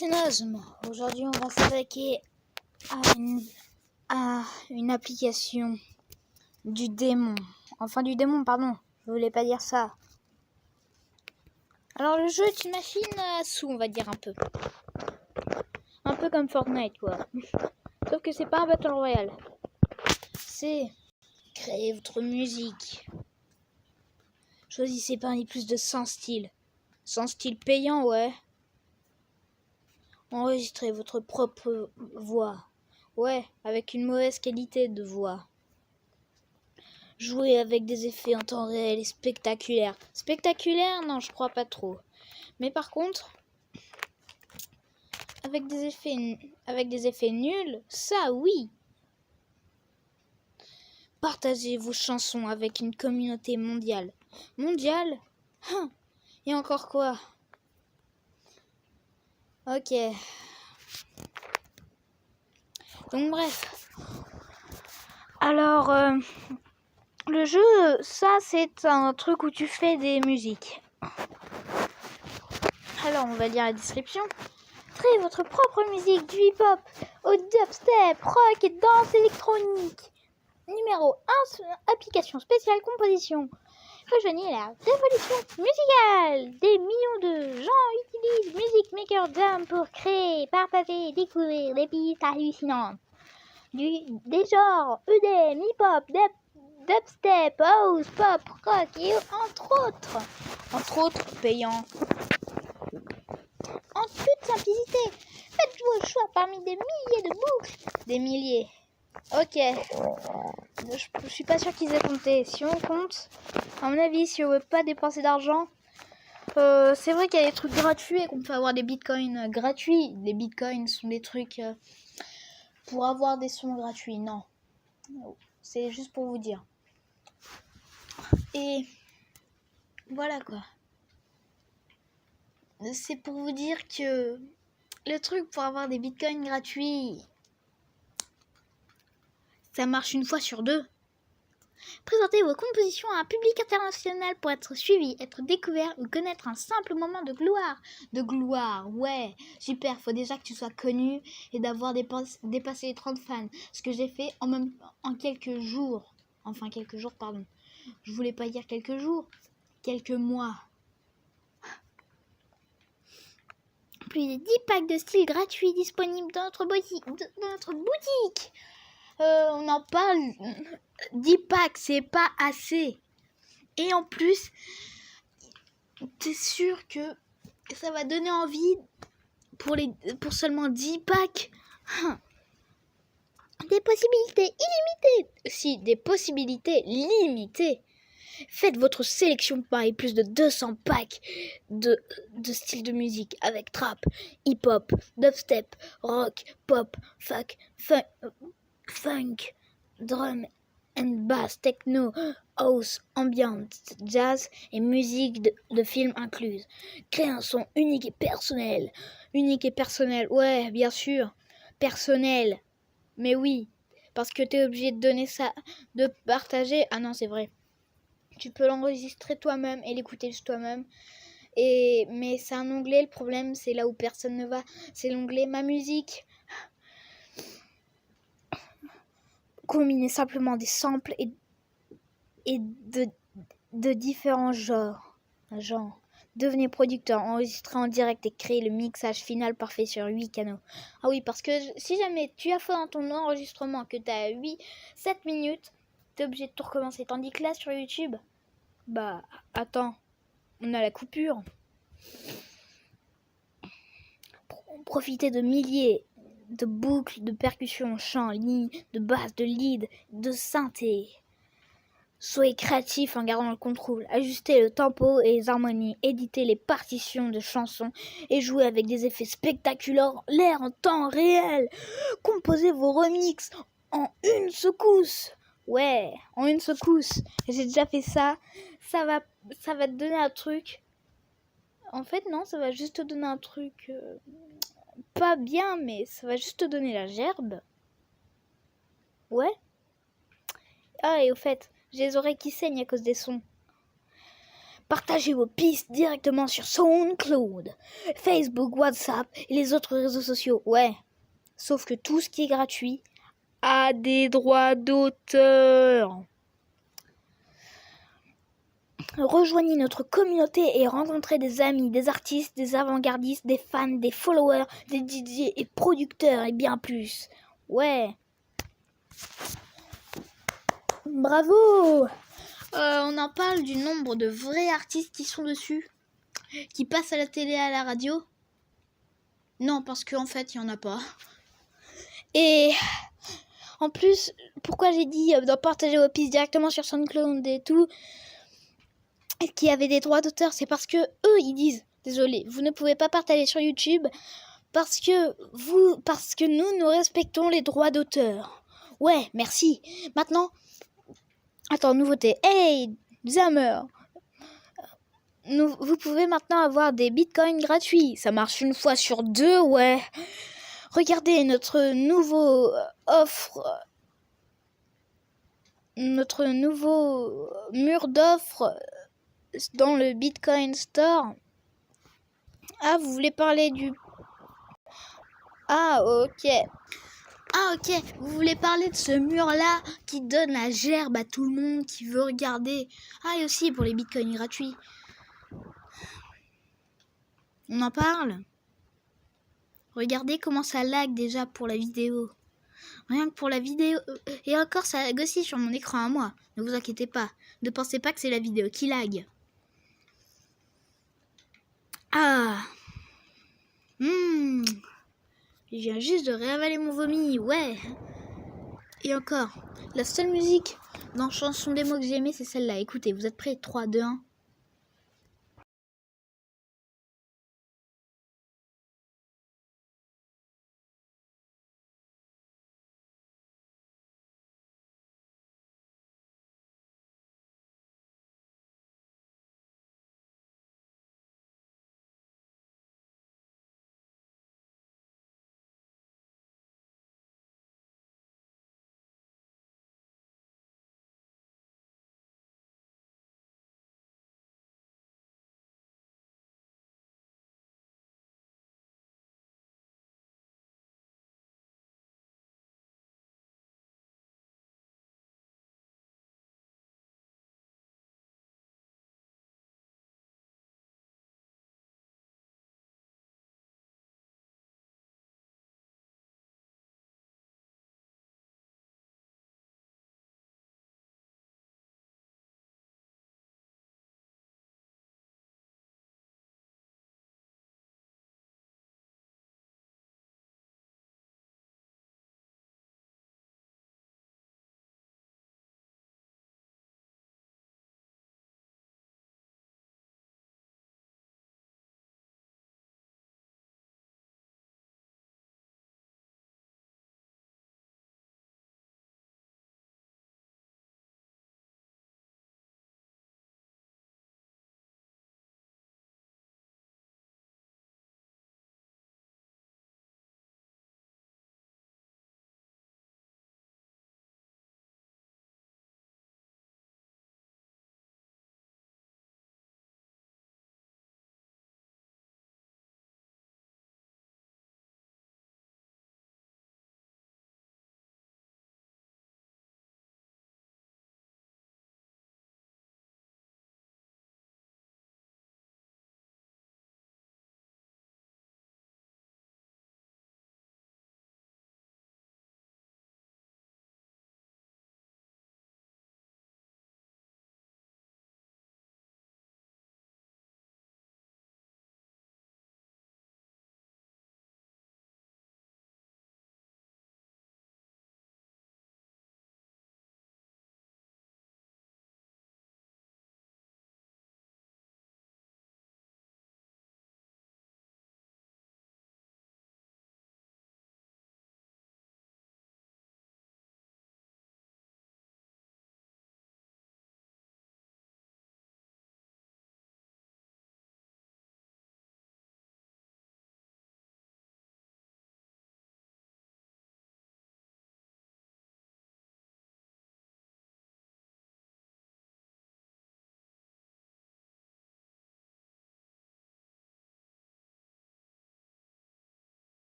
c'est Nazm. Aujourd'hui, on va s'attaquer à une application du démon. Enfin, du démon, pardon. Je voulais pas dire ça. Alors, le jeu est une machine à sous, on va dire un peu. Un peu comme Fortnite, quoi. Sauf que c'est pas un Battle Royale. C'est créer votre musique. Choisissez parmi plus de 100 styles. 100 styles payants, ouais. Enregistrez votre propre voix. Ouais, avec une mauvaise qualité de voix. Jouez avec des effets en temps réel et spectaculaires. Spectaculaires, non, je crois pas trop. Mais par contre, avec des effets nuls, ça oui. Partagez vos chansons avec une communauté mondiale. Mondiale ? Et encore quoi ? Ok. Donc bref. Alors, le jeu, ça c'est un truc où tu fais des musiques. Alors, on va lire la description. Créez votre propre musique du hip-hop au dubstep, rock et danse électronique. Numéro 1, application spéciale composition. Rejoignez la révolution musicale. Des millions de gens utilisent Music Maker Jam pour créer, partager et découvrir des pistes hallucinantes. Des genres EDM, hip-hop, dubstep, house, pop, rock et entre autres payants. En toute simplicité, faites vos choix parmi des milliers de boucles. Des milliers. Ok. Je suis pas sûre qu'ils aient compté. Si on compte, à mon avis, si on veut pas dépenser d'argent, c'est vrai qu'il y a des trucs gratuits et qu'on peut avoir des bitcoins gratuits. Les bitcoins sont des trucs pour avoir des sons gratuits. Non. C'est juste pour vous dire. Et voilà quoi. C'est pour vous dire que le truc pour avoir des bitcoins gratuits, ça marche une fois sur deux. Présentez vos compositions à un public international pour être suivi, être découvert ou connaître un simple moment de gloire. De gloire, ouais, super, faut déjà que tu sois connu et d'avoir dépassé les 30 fans. Ce que j'ai fait en quelques jours. Enfin, quelques jours, pardon. Je voulais pas dire quelques jours, quelques mois. Plus de 10 packs de styles gratuits disponibles dans notre boutique. On en parle, 10 packs, c'est pas assez. Et en plus, t'es sûr que ça va donner envie pour seulement 10 packs. Des possibilités illimitées. Si, des possibilités limitées. Faites votre sélection parmi plus de 200 packs de styles de musique avec trap, hip-hop, dubstep, rock, pop, funk, drum and bass, techno, house, ambient, jazz et musique de film incluse. Créez un son unique et personnel. Unique et personnel, ouais, bien sûr. Personnel. Mais oui, parce que t'es obligé de donner ça, de partager. Ah non, c'est vrai. Tu peux l'enregistrer toi-même et l'écouter juste toi-même. Mais c'est un onglet, le problème, c'est là où personne ne va. C'est l'onglet Ma musique. Combinez simplement des samples et de différents genres. Devenez producteur, enregistrez en direct et créez le mixage final parfait sur 8 canaux. Ah oui, parce que si jamais tu as fait dans ton enregistrement que tu as 7 minutes, tu es obligé de tout recommencer. Tandis que là, sur YouTube, bah, attends, on a la coupure. Profitez de milliers de boucles, de percussions, chants, lignes, de basses, de lead, de synthé. Soyez créatif en gardant le contrôle, ajustez le tempo et les harmonies, éditez les partitions de chansons et jouez avec des effets spectaculaires en temps réel. Composez vos remixes en une secousse. Ouais, en une secousse. J'ai déjà fait ça. Ça va te donner un truc. En fait, non, ça va juste te donner un truc pas bien, mais ça va juste te donner la gerbe. Ouais. Ah, et au fait, j'ai les oreilles qui saignent à cause des sons. Partagez vos pistes directement sur SoundCloud, Facebook, WhatsApp et les autres réseaux sociaux. Ouais, sauf que tout ce qui est gratuit a des droits d'auteur. Rejoignez notre communauté et rencontrez des amis, des artistes, des avant-gardistes, des fans, des followers, des DJ et producteurs et bien plus. Ouais. Bravo. On en parle du nombre de vrais artistes qui sont dessus, qui passent à la télé, à la radio. Non, parce qu'en fait, il n'y en a pas. Et en plus, pourquoi j'ai dit de partager vos pistes directement sur SoundCloud et tout, qui avait des droits d'auteur, c'est parce que eux, ils disent, désolé, vous ne pouvez pas partager sur YouTube parce que nous respectons les droits d'auteur. Ouais, merci. Maintenant, attends, nouveauté. Hey, Jammer, vous pouvez maintenant avoir des bitcoins gratuits. Ça marche une fois sur 2, ouais. Regardez notre nouveau mur d'offres dans le Bitcoin Store. Ah, vous voulez parler du... Ah, ok. Vous voulez parler de ce mur-là qui donne la gerbe à tout le monde qui veut regarder. Ah, et aussi pour les bitcoins gratuits. On en parle? Regardez comment ça lag déjà pour la vidéo. Rien que pour la vidéo. Et encore, ça lag aussi sur mon écran à moi. Ne vous inquiétez pas. Ne pensez pas que c'est la vidéo qui lag. Ah. Je viens juste de réavaler mon vomi. Ouais. Et encore, la seule musique dans Chanson démo que j'ai aimée, c'est celle-là. Écoutez, vous êtes prêts? 3, 2, 1.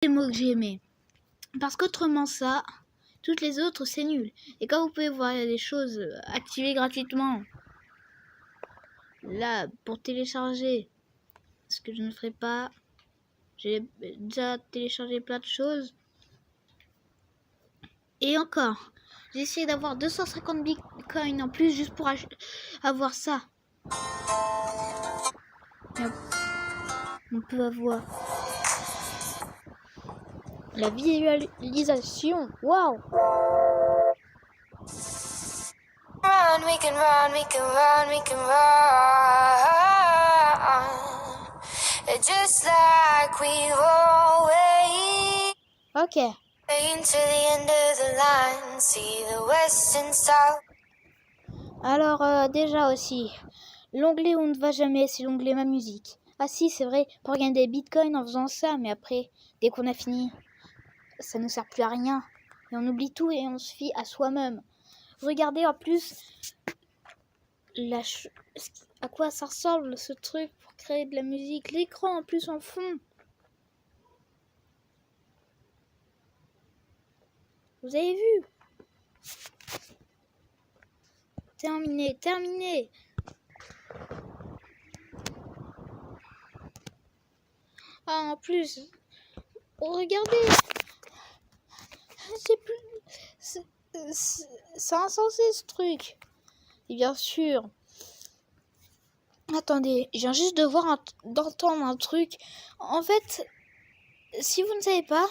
les mots que j'ai aimés. Parce qu'autrement ça, toutes les autres c'est nul. Et quand vous pouvez voir des choses activées gratuitement, là pour télécharger, ce que je ne ferai pas, j'ai déjà téléchargé plein de choses. Et encore, j'ai essayé d'avoir 250 bitcoins en plus juste pour avoir ça. On peut avoir la visualisation. Waouh! Run, we can run, we can run, we can run. Just like we've always. Ok. To the end of the line, see the west and south. Alors déjà aussi, l'onglet où on ne va jamais, c'est l'onglet ma musique. Ah si, c'est vrai, pour gagner des bitcoins en faisant ça, mais après, dès qu'on a fini, ça ne sert plus à rien. Et on oublie tout et on se fie à soi-même. Regardez en plus à quoi ça ressemble ce truc pour créer de la musique. L'écran en plus en fond. Vous avez vu? Terminé. Ah, en plus, regardez. C'est insensé ce truc. Et bien sûr. Attendez, je viens juste d'entendre un truc. En fait, si vous ne savez pas,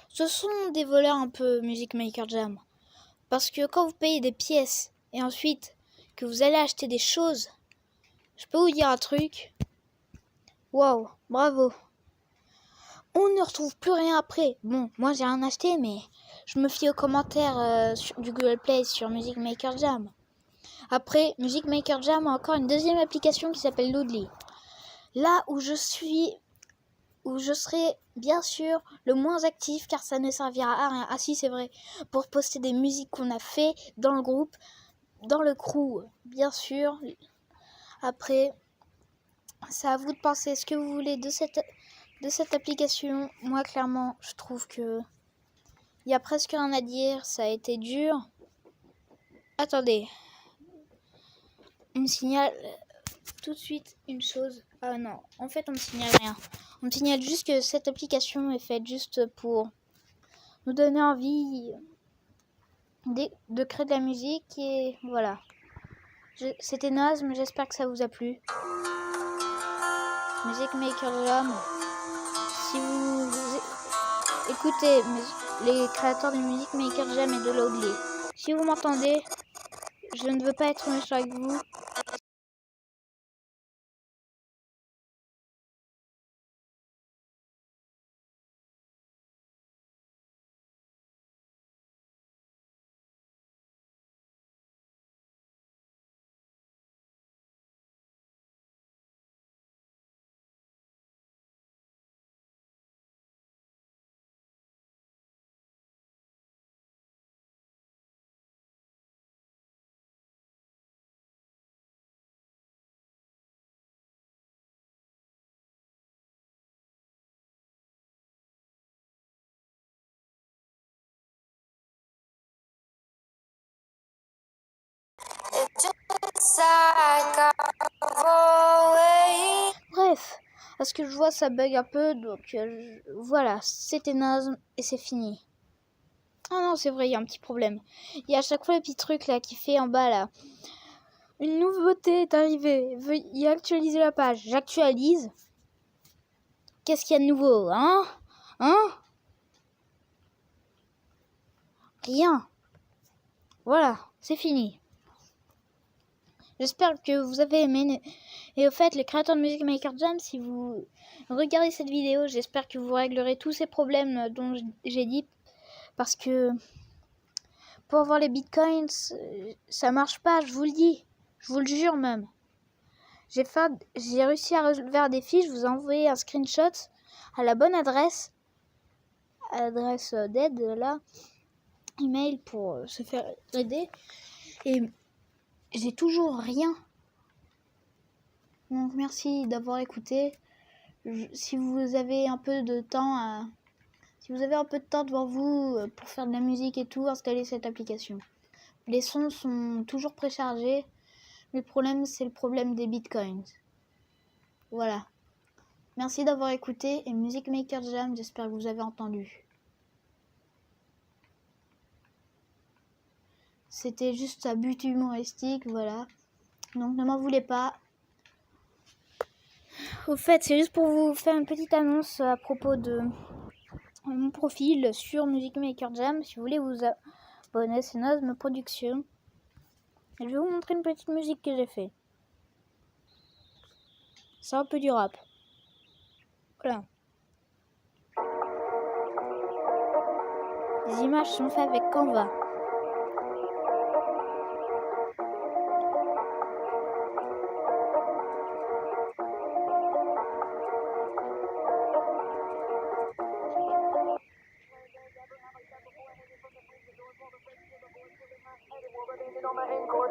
ce sont des voleurs un peu Music Maker Jam. Parce que quand vous payez des pièces et ensuite que vous allez acheter des choses, je peux vous dire un truc. Waouh, bravo. On ne retrouve plus rien après. Bon, moi j'ai rien acheté, mais je me fie aux commentaires du Google Play sur Music Maker Jam. Après, Music Maker Jam a encore une deuxième application qui s'appelle Loodly. Là où je serai bien sûr le moins actif car ça ne servira à rien. Ah si, c'est vrai, pour poster des musiques qu'on a fait dans le groupe, dans le crew, bien sûr. Après, c'est à vous de penser ce que vous voulez de cette application. Moi, clairement, je trouve que il y a presque rien à dire. Ça a été dur. Attendez. On me signale tout de suite une chose. Ah non, en fait, on me signale rien. On me signale juste que cette application est faite juste pour nous donner envie de créer de la musique. Et voilà. C'était naze, mais j'espère que ça vous a plu. Music Maker Jam. Si vous écoutez les créateurs de Music Maker Jam et de Loodly, si vous m'entendez, je ne veux pas être méchant avec vous. Bref, parce que je vois ça bug un peu, donc voilà, c'était naze et c'est fini. Ah non, c'est vrai, il y a un petit problème. Il y a à chaque fois le petit truc là qui fait en bas là. Une nouveauté est arrivée, veuillez actualiser la page. J'actualise. Qu'est-ce qu'il y a de nouveau, hein? Rien. Voilà, c'est fini. J'espère que vous avez aimé. Et au fait, les créateurs de Music Maker Jam, si vous regardez cette vidéo, j'espère que vous réglerez tous ces problèmes dont j'ai dit. Parce que pour avoir les bitcoins, ça marche pas, je vous le dis. Je vous le jure même. J'ai réussi à relever un défi, je vous ai envoyé un screenshot à la bonne adresse. Adresse d'aide, là. Email pour se faire aider. Et j'ai toujours rien. Donc merci d'avoir écouté. Si vous avez un peu de temps si vous avez un peu de temps devant vous pour faire de la musique et tout, installez cette application. Les sons sont toujours préchargés. Le problème, c'est le problème des bitcoins. Voilà. Merci d'avoir écouté et Music Maker Jam, j'espère que vous avez entendu. C'était juste à but humoristique, voilà. Donc ne m'en voulez pas. Au fait, c'est juste pour vous faire une petite annonce à propos de mon profil sur Music Maker Jam. Si vous voulez vous abonner, c'est Nozme Production. Et je vais vous montrer une petite musique que j'ai fait. C'est un peu du rap. Voilà. Les images sont faites avec Canva.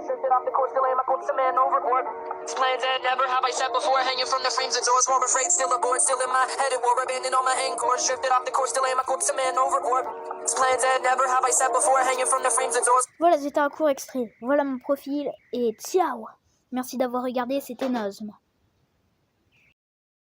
Shifted off the course, still aim, I put some man overboard. Plans that never have I sat before, hanging from the frames of doors, more afraid, still aboard, still in my head at war, abandoned all my anchors. Shifted off the course, still aim, I put some man overboard. Plans that never have I sat before, hanging from the frames of doors. Voilà, c'était un court extrait. Voilà mon profil et ciao. Merci d'avoir regardé, c'était Nozme.